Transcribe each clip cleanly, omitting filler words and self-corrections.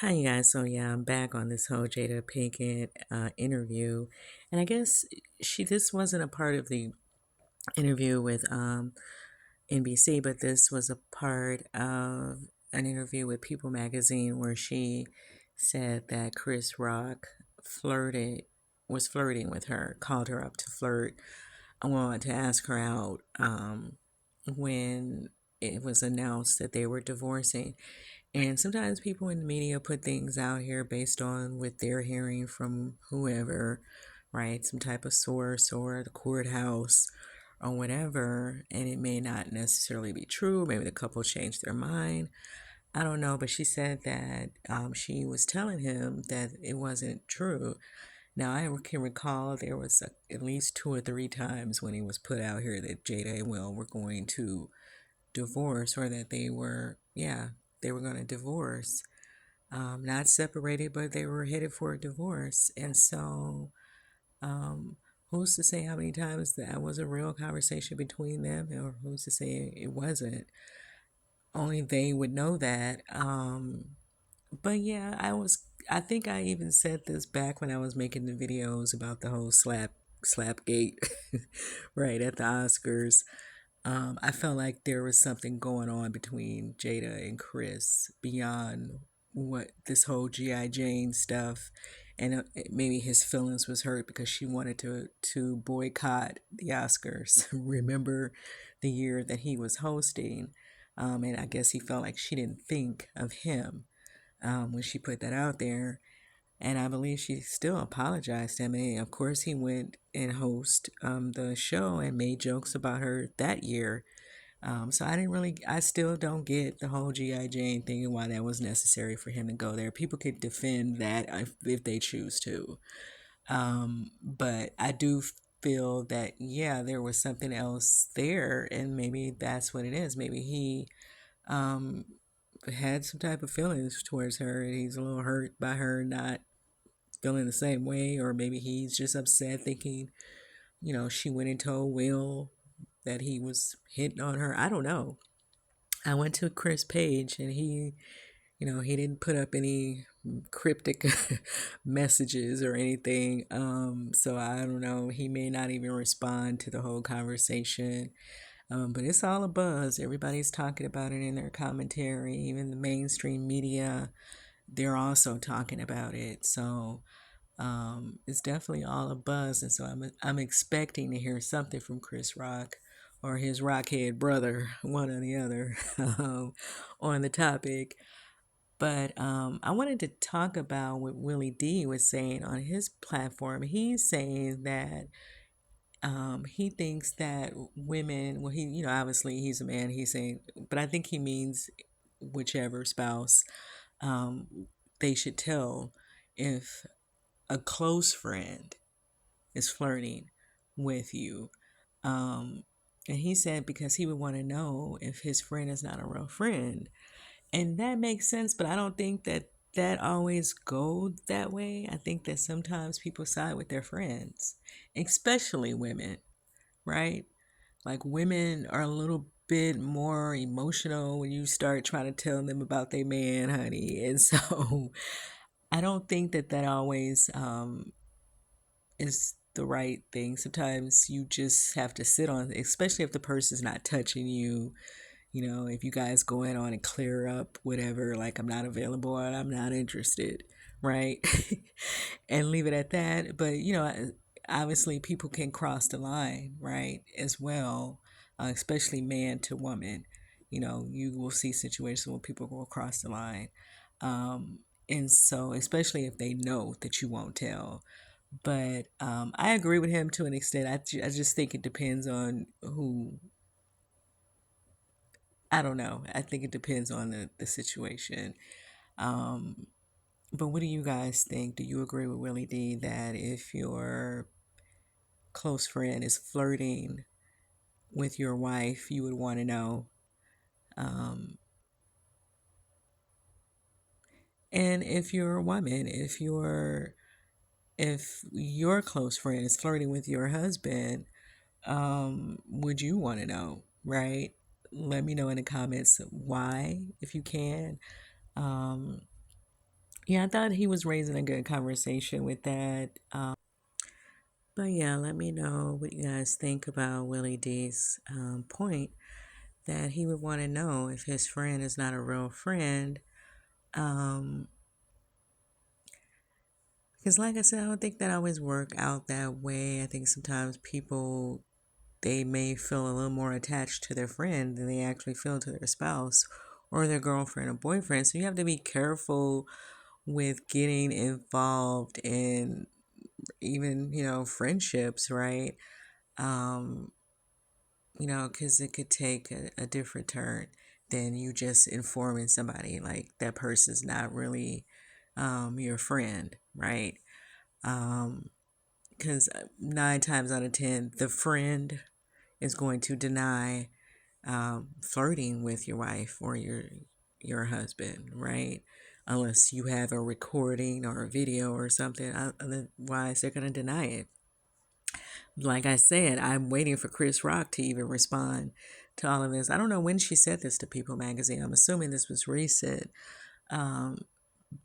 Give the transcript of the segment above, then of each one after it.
Hi, you guys. So, yeah, I'm back on this whole Jada Pinkett interview. And I guess this wasn't a part of the interview with NBC, but this was a part of an interview with People magazine where she said that Chris Rock flirted, was flirting with her, called her up to flirt. I wanted to ask her out when it was announced that they were divorcing. And sometimes people in the media put things out here based on what they're hearing from whoever, right? Some type of source or the courthouse or whatever. And it may not necessarily be true. Maybe the couple changed their mind. I don't know. But she said that she was telling him that it wasn't true. Now, I can recall there was at least two or three times when he was put out here that Jada and Will were going to divorce or that they were going to divorce. Not separated, but they were headed for a divorce. And so, um, who's to say how many times that was a real conversation between them, or who's to say it wasn't? Only they would know that. But yeah, I think I even said this back when I was making the videos about the whole slap gate, right at the Oscars. I felt like there was something going on between Jada and Chris beyond what this whole GI Jane stuff, and maybe his feelings was hurt because she wanted to boycott the Oscars. Remember the year that he was hosting, and I guess he felt like she didn't think of him when she put that out there. And I believe she still apologized to him. And of course, he went and host the show and made jokes about her that year. So I still don't get the whole G.I. Jane thing and why that was necessary for him to go there. People could defend that if they choose to. But I do feel that, yeah, there was something else there, and maybe that's what it is. Maybe he um, had some type of feelings towards her, and he's a little hurt by her not feeling the same way, or maybe he's just upset thinking, she went and told Will that he was hitting on her. I don't know. I went to Chris Page and he didn't put up any cryptic messages or anything. So I don't know. He may not even respond to the whole conversation. But it's all a buzz. Everybody's talking about it in their commentary. Even the mainstream media, they're also talking about it. So it's definitely all a buzz, and so I'm expecting to hear something from Chris Rock or his rockhead brother, one or the other, on the topic. But I wanted to talk about what Willie D was saying on his platform. He's saying that he thinks that women, well, obviously he's a man. He's saying, but I think he means whichever spouse, um, they should tell if a close friend is flirting with you. Um, and he said because he would want to know if his friend is not a real friend. And that makes sense, but I don't think that always goes that way. I think that sometimes people side with their friends, especially women, right? Like women are a little bit more emotional when you start trying to tell them about their man, honey. And so I don't think that always is the right thing. Sometimes you just have to sit on, especially if the person's not touching you. If you guys go in on and clear up whatever, like I'm not available and I'm not interested, right? And leave it at that. But, obviously people can cross the line, right? As well, especially man to woman. You will see situations where people will cross the line. Um, and so, especially if they know that you won't tell. But I agree with him to an extent. I just think it depends on who. I don't know. I think it depends on the situation. Um, but what do you guys think? Do you agree with Willie D that if your close friend is flirting with your wife, you would want to know? Um, and if you're a woman, if your close friend is flirting with your husband, would you want to know, right? Let me know in the comments why, if you can. Um, Yeah, I thought he was raising a good conversation with that. But yeah, let me know what you guys think about Willie D's point that he would want to know if his friend is not a real friend. Um, because, like I said, I don't think that always work out that way. I think sometimes people they may feel a little more attached to their friend than they actually feel to their spouse or their girlfriend or boyfriend. So you have to be careful with getting involved in even, friendships, right? Um, because it could take a different turn than you just informing somebody like that person's not really your friend, right? Because 9 times out of 10, the friend is going to deny flirting with your wife or your husband, right? Unless you have a recording or a video or something, otherwise they're going to deny it. Like I said, I'm waiting for Chris Rock to even respond to all of this. I don't know when she said this to People Magazine. I'm assuming this was recent, um,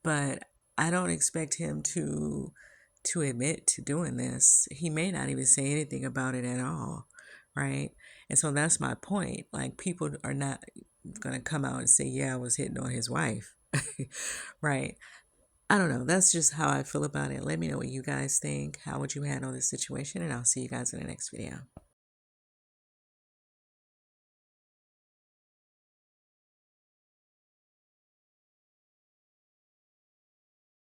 but I don't expect him to admit to doing this. He may not even say anything about it at all, right? And so that's my point. Like people are not going to come out and say, "Yeah, I was hitting on his wife." Right? I don't know. That's just how I feel about it. Let me know what you guys think. How would you handle this situation? And I'll see you guys in the next video.